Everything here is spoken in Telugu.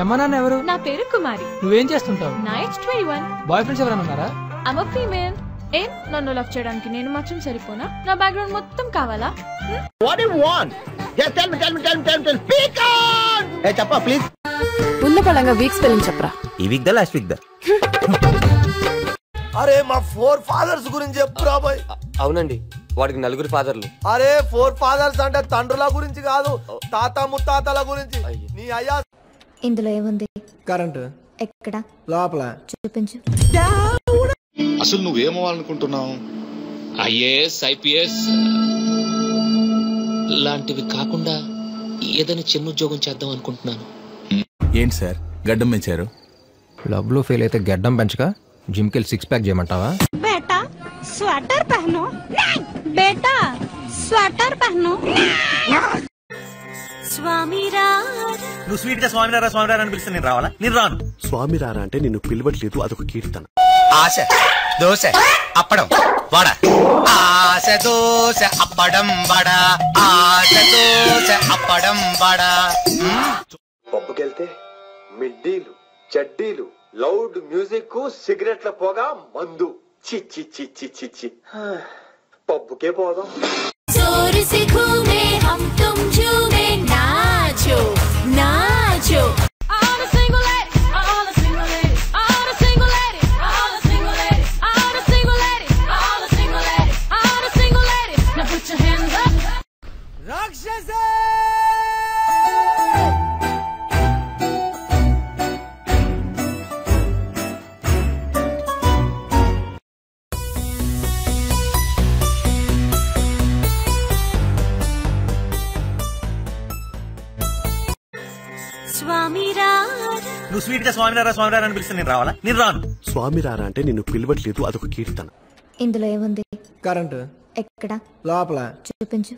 అమ్మ నాన్న ఎవరు? నా పేరు కుమారి. నువ్వేం చేస్తుంటావు? నా ఏజ్ 21. బాయ్ ఫ్రెండ్స్ ఎవరైనా ఉన్నారా? I'm a female. ఏం నన్ను లవ్ చేయడానికి నేను మాత్రం సరిపోనా? నా బ్యాక్గ్రౌండ్ మొత్తం కావాలా? What do you want? Just tell me. Speak on! Hey, Chappa, please. ఉన్నపళంగా వీక్ స్పెల్లింగ్ చెప్పరా. ఈ వీక్ దా లాస్ట్ వీక్ దా. అరే మా 4 ఫాదర్స్ గురించి చెప్పురా బాయ్. అవునండి, వాడికి 4 ఫాదర్లు. అరే 4 ఫాదర్స్ అంటే తండ్రుల గురించి కాదు, తాత ముత్తాతల గురించి. నీ అయ్యా ఇందులో ఏముంది? కరెంటు. ఎక్కడ? లోపల. చూపించు. అసలు నువ్వేమవ్వాలనుకుంటున్నావు? ఐఏఎస్, ఐపీఎస్ లాంటివి కాకుండా ఏదైనా చిన్న ఉద్యోగం చేద్దాం అనుకుంటున్నాను. ఏంటి సార్ గడ్డం పెంచారు? లవ్ లో ఫెయిల్ అయితే గడ్డం పెంచక జిమ్ కెళ్ళి 6 ప్యాక్ చేయమంటావా? బేటా స్వెటర్ పహనో. బేటా స్వెటర్ పహనో. స్వామిరా. నువ్వు స్వీట్ గా స్వామినారా అని పిలిస్తే నేను రావాలా? నేను రాను. స్వామిరారా అంటే నిన్ను పిలవట్లేదు, అదొక కీర్తన. ఆశ దోశ అప్పడం వడ, ఆశ దోశ అప్పడం వడ, ఆశ దోశ అప్పడం వడ. పబ్బుకెళ్తే మిడ్డీలు, చెడ్డీలు, లౌడ్ మ్యూజిక్, సిగరెట్ల పొగ, మందు. చిచ్చి చిచ్చి చిచ్చి. పబ్బుకే పోదాం. जोर से घूमे हम तुम झूमे नाचो नाचो. All the single ladies, all the single ladies, all the single ladies, all the single ladies, all the single ladies, all the single ladies, all the single ladies. Now put your hands up. రాక్షసే నువ్వు స్వీట్ గా స్వామినారా అని పిలిస్తే నేను రావాలా? నేను రాను. స్వామిరారా అంటే నిన్ను పిలవట్లేదు, అదొక కీర్తన. ఇందులో ఏముంది? కరెంటు. ఎక్కడ? లోపల. చూపించు.